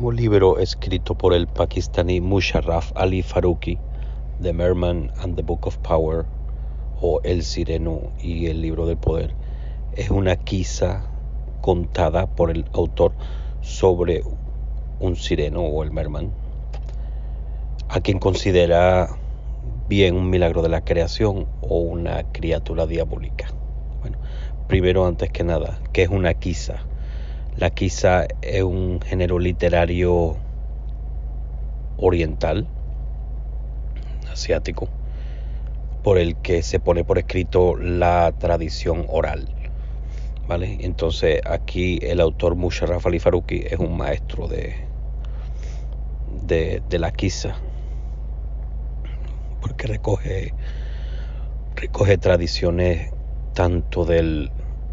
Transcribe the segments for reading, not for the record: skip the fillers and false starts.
último libro escrito por el pakistaní Musharraf Ali Farooqui, The Merman and the Book of Power, o El Sireno y el Libro del Poder, es una quizá contada por el autor sobre un sireno o el merman, a quien considera bien un milagro de la creación o una criatura diabólica. Bueno, primero, antes que nada, ¿qué es una quizá? La quizá es un género literario oriental, asiático, por el que se pone por escrito la tradición oral, ¿vale? Entonces aquí el autor Musharraf Ali Farooqui es un maestro de la quizá, porque recoge tradiciones tanto del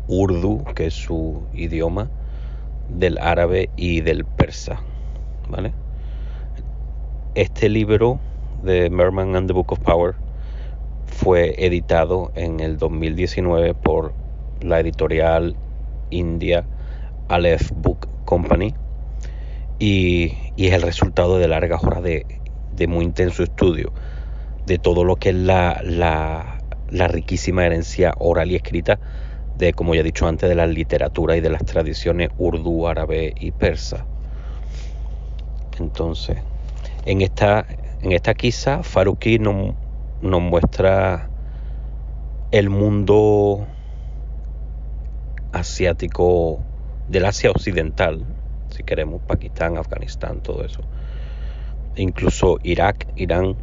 urdu, que es su idioma, del árabe y del persa, ¿vale? Este libro, The Merman and the Book of Power, fue editado en el 2019 por la editorial india Aleph Book Company y es el resultado de largas horas de muy intenso estudio de todo lo que es la riquísima herencia oral y escrita de, como ya he dicho antes, de la literatura y de las tradiciones urdu, árabe y persa. Entonces, en esta quizá, Farooqui nos muestra el mundo asiático, del Asia occidental, si queremos, Pakistán, Afganistán, todo eso, incluso Irak, Irán.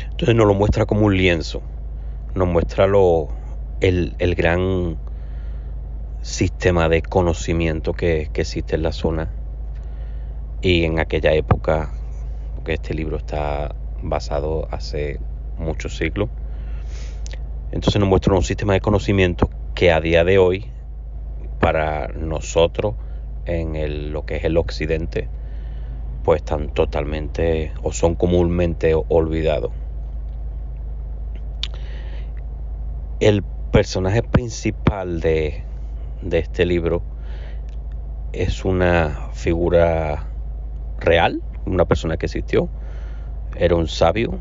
Entonces nos lo muestra como un lienzo, nos muestra el gran sistema de conocimiento que existe en la zona y en aquella época, porque este libro está basado hace muchos siglos. Entonces nos muestra un sistema de conocimiento que a día de hoy, para nosotros en lo que es el occidente, pues están totalmente o son comúnmente olvidados. El personaje principal de este libro es una figura real, una persona que existió, era un sabio,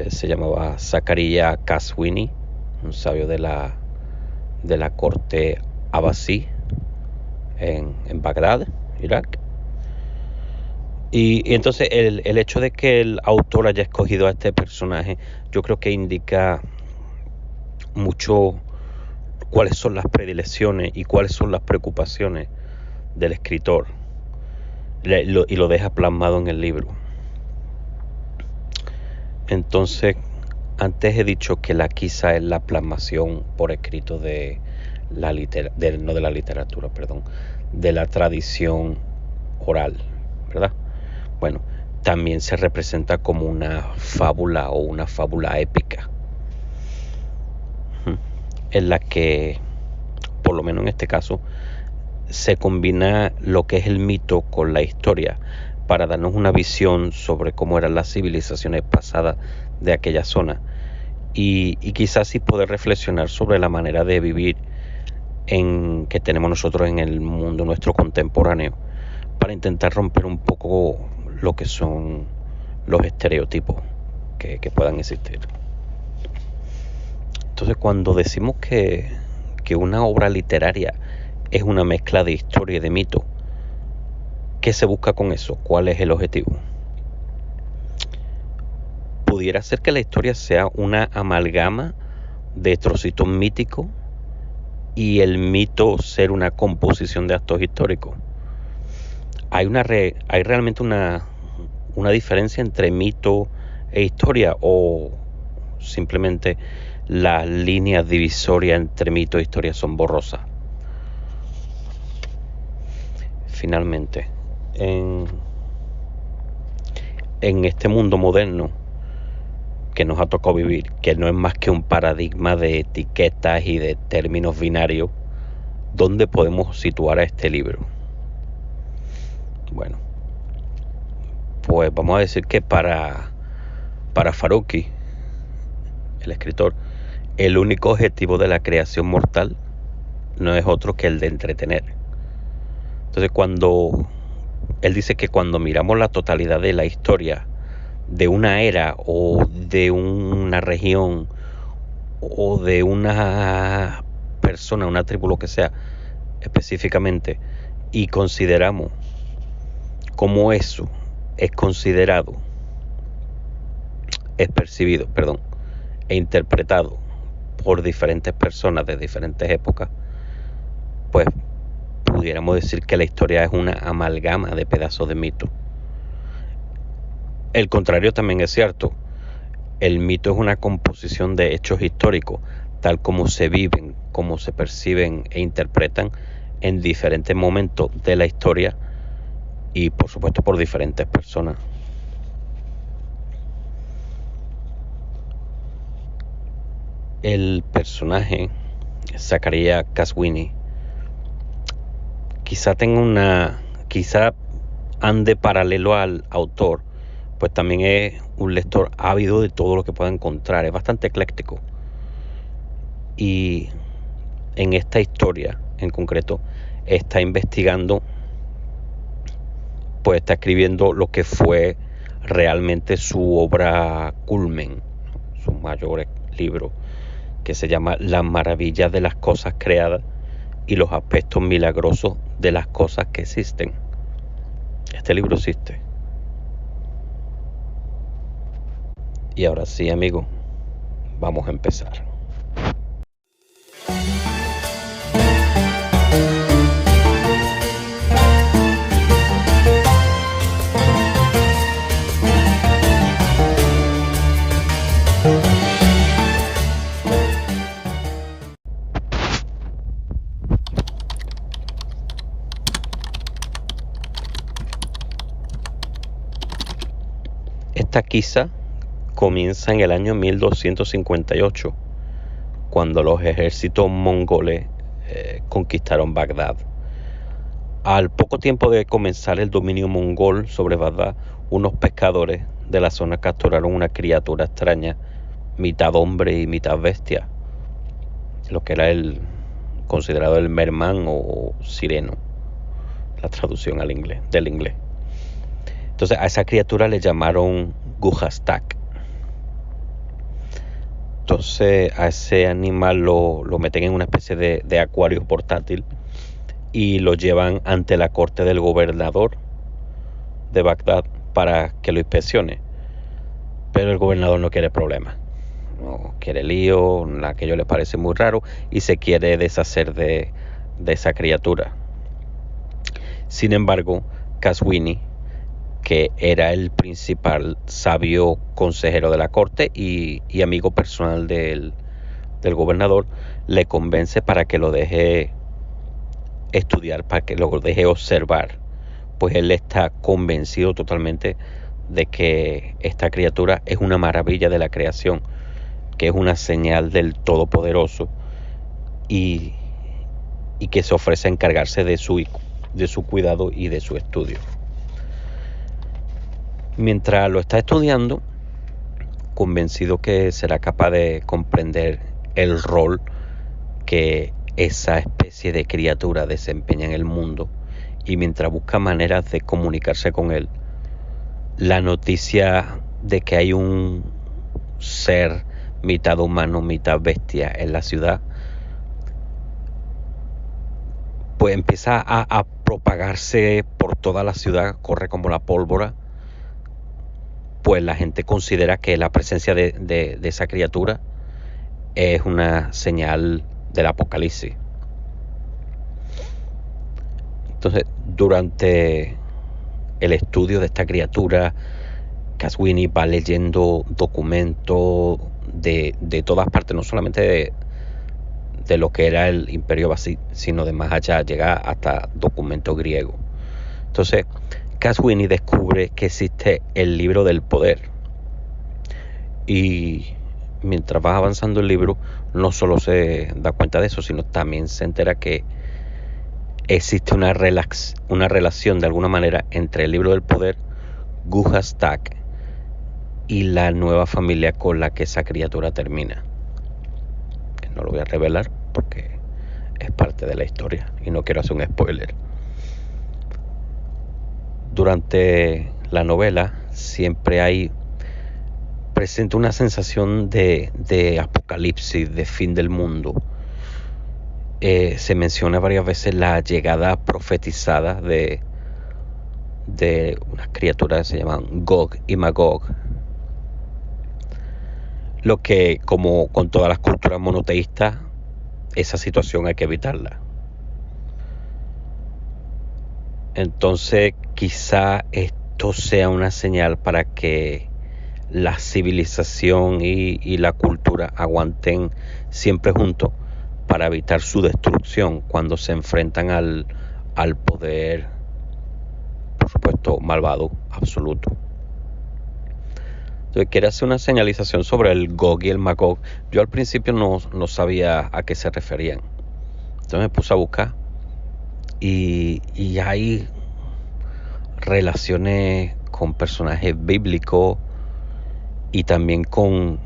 se llamaba Zakaria Qazwini, un sabio de la corte abasí en Bagdad, Irak. Y entonces el hecho de que el autor haya escogido a este personaje, yo creo que indica mucho cuáles son las predilecciones y cuáles son las preocupaciones del escritor, y lo deja plasmado en el libro. Entonces, antes he dicho que la quizá es la plasmación por escrito de la tradición oral, ¿verdad? Bueno, también se representa como una fábula o una fábula épica, en la que, por lo menos en este caso, se combina lo que es el mito con la historia para darnos una visión sobre cómo eran las civilizaciones pasadas de aquella zona y quizás sí poder reflexionar sobre la manera de vivir que tenemos nosotros en el mundo nuestro contemporáneo, para intentar romper un poco lo que son los estereotipos que puedan existir. Entonces, cuando decimos que una obra literaria es una mezcla de historia y de mito, ¿qué se busca con eso? ¿Cuál es el objetivo? Pudiera ser que la historia sea una amalgama de trocitos míticos y el mito ser una composición de actos históricos. Hay realmente una diferencia entre mito e historia, o simplemente las líneas divisorias entre mito e historia son borrosas. Finalmente, en este mundo moderno que nos ha tocado vivir, que no es más que un paradigma de etiquetas y de términos binarios, ¿dónde podemos situar a este libro? Bueno, pues vamos a decir que para Farooqui, el escritor, el único objetivo de la creación mortal no es otro que el de entretener. Entonces cuando él dice que cuando miramos la totalidad de la historia de una era o de una región o de una persona, una tribu, lo que sea, específicamente, y consideramos cómo eso es considerado, es percibido, perdón, e interpretado por diferentes personas de diferentes épocas, pues pudiéramos decir que la historia es una amalgama de pedazos de mito. El contrario también es cierto. El mito es una composición de hechos históricos, tal como se viven, como se perciben e interpretan en diferentes momentos de la historia y por supuesto por diferentes personas. El personaje Zachariah Caswini quizá ande paralelo al autor, pues también es un lector ávido de todo lo que pueda encontrar, es bastante ecléctico. Y en esta historia en concreto está investigando, pues está escribiendo lo que fue realmente su obra culmen, su mayor libro, que se llama Las maravillas de las cosas creadas y los aspectos milagrosos de las cosas que existen. Este libro existe. Y ahora sí, amigo, vamos a empezar. Esta quizá comienza en el año 1258, cuando los ejércitos mongoles conquistaron Bagdad. Al poco tiempo de comenzar el dominio mongol sobre Bagdad, unos pescadores de la zona capturaron una criatura extraña, mitad hombre y mitad bestia, lo que era considerado el merman o sireno, la traducción del inglés. Entonces a esa criatura le llamaron Gujastak. Entonces a ese animal lo meten en una especie de acuario portátil y lo llevan ante la corte del gobernador de Bagdad para que lo inspeccione. Pero el gobernador no quiere problemas, no quiere lío, aquello le parece muy raro y se quiere deshacer de esa criatura. Sin embargo, Caswini, que era el principal sabio consejero de la corte y amigo personal del gobernador, le convence para que lo deje estudiar, para que lo deje observar, pues él está convencido totalmente de que esta criatura es una maravilla de la creación, que es una señal del Todopoderoso y que se ofrece a encargarse de su cuidado y de su estudio. Mientras lo está estudiando, convencido que será capaz de comprender el rol que esa especie de criatura desempeña en el mundo, y mientras busca maneras de comunicarse con él, la noticia de que hay un ser mitad humano, mitad bestia en la ciudad, pues empieza a propagarse por toda la ciudad, corre como la pólvora. Pues la gente considera que la presencia de esa criatura es una señal del apocalipsis. Entonces, durante el estudio de esta criatura, Caswini va leyendo documentos de todas partes, no solamente de lo que era el Imperio Basi, sino de más allá, llega hasta documentos griegos. Entonces, Caswini descubre que existe el libro del poder, y mientras va avanzando el libro no solo se da cuenta de eso, sino también se entera que existe una relación de alguna manera entre el libro del poder, Gujastak, y la nueva familia con la que esa criatura termina, que no lo voy a revelar porque es parte de la historia y no quiero hacer un spoiler. durante la novela siempre hay presente una sensación de apocalipsis, de fin del mundo. Se menciona varias veces la llegada profetizada de unas criaturas que se llaman Gog y Magog, lo que, como con todas las culturas monoteístas, esa situación hay que evitarla. Entonces quizá esto sea una señal para que la civilización y la cultura aguanten siempre juntos para evitar su destrucción cuando se enfrentan al poder, por supuesto, malvado, absoluto. Entonces quiere hacer una señalización sobre el Gog y el Magog. Yo al principio no sabía a qué se referían. Entonces me puse a buscar y hay relaciones con personajes bíblicos y también con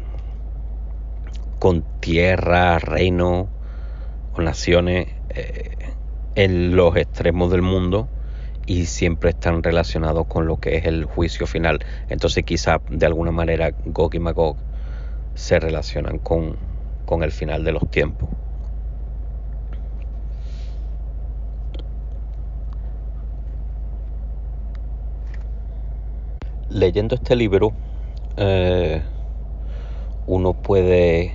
tierra, reino o naciones en los extremos del mundo, y siempre están relacionados con lo que es el juicio final. Entonces quizá de alguna manera Gog y Magog se relacionan con el final de los tiempos. Leyendo este libro, uno puede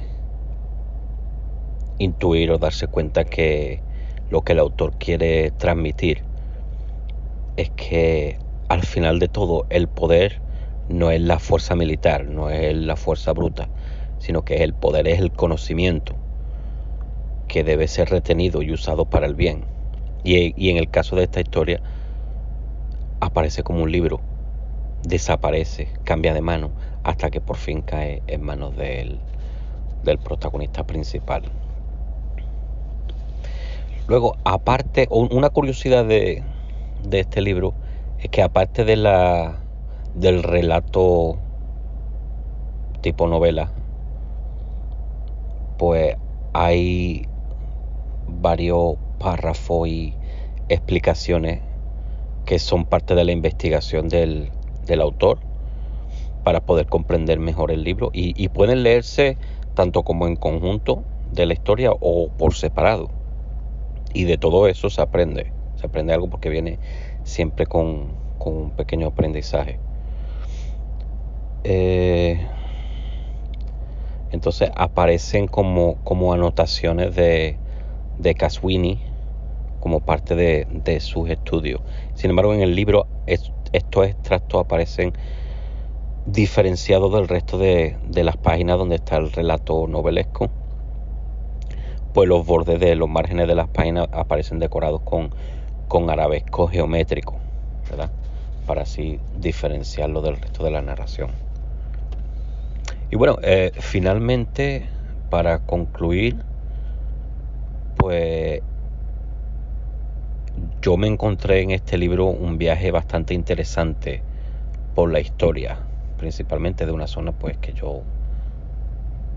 intuir o darse cuenta que lo que el autor quiere transmitir es que al final de todo el poder no es la fuerza militar, no es la fuerza bruta, sino que el poder es el conocimiento que debe ser retenido y usado para el bien. Y en el caso de esta historia aparece como un libro, desaparece, cambia de mano, hasta que por fin cae en manos del protagonista principal. Luego, aparte, una curiosidad de este libro es que aparte del relato tipo novela, pues hay varios párrafos y explicaciones que son parte de la investigación del autor para poder comprender mejor el libro, y pueden leerse tanto como en conjunto de la historia o por separado, y de todo eso se aprende algo, porque viene siempre con un pequeño aprendizaje. Entonces aparecen como anotaciones de Caswini como parte de sus estudios. Sin embargo, en el libro estos extractos aparecen diferenciados del resto de las páginas donde está el relato novelesco. Pues los bordes de los márgenes de las páginas aparecen decorados con arabescos geométricos, ¿verdad? Para así diferenciarlo del resto de la narración. Y bueno, finalmente, para concluir, pues yo me encontré en este libro un viaje bastante interesante por la historia, principalmente de una zona pues que yo,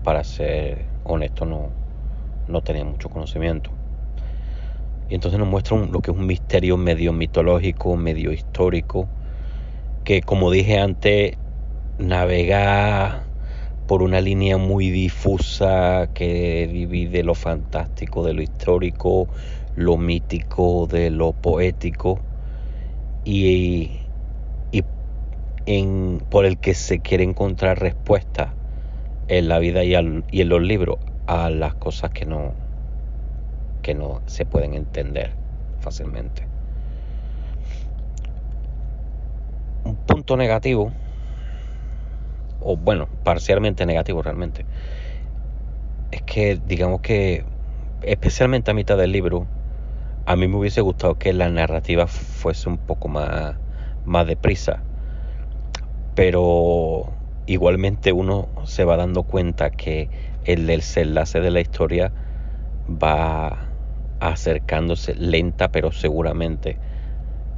para ser honesto, no tenía mucho conocimiento. Y entonces nos muestra lo que es un misterio medio mitológico, medio histórico, que, como dije antes, navega por una línea muy difusa que divide lo fantástico de lo histórico, lo mítico de lo poético, y por el que se quiere encontrar respuesta en la vida y en los libros a las cosas que no se pueden entender fácilmente. Un punto negativo, o bueno, parcialmente negativo realmente, es que, digamos que especialmente a mitad del libro, a mí me hubiese gustado que la narrativa fuese un poco más deprisa, pero igualmente uno se va dando cuenta que el desenlace de la historia va acercándose lenta pero seguramente,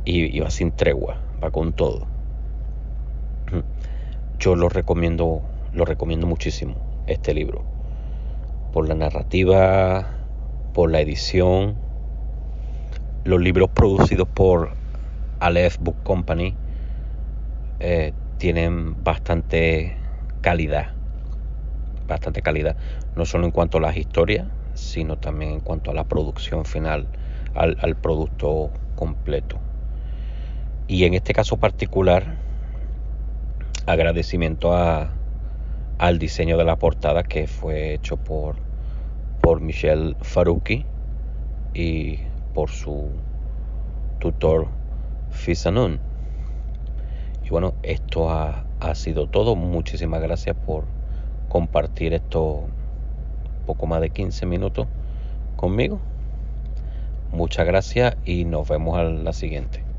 y va sin tregua, va con todo. Yo lo recomiendo muchísimo, este libro, por la narrativa, por la edición. Los libros producidos por Aleph Book Company tienen bastante calidad, no solo en cuanto a las historias, sino también en cuanto a la producción final, al producto completo. Y en este caso particular, agradecimiento al diseño de la portada, que fue hecho por Michel Farouki y por su tutor Fisanun. Y bueno, esto ha sido todo. Muchísimas gracias por compartir esto poco más de 15 minutos conmigo. Muchas gracias y nos vemos a la siguiente.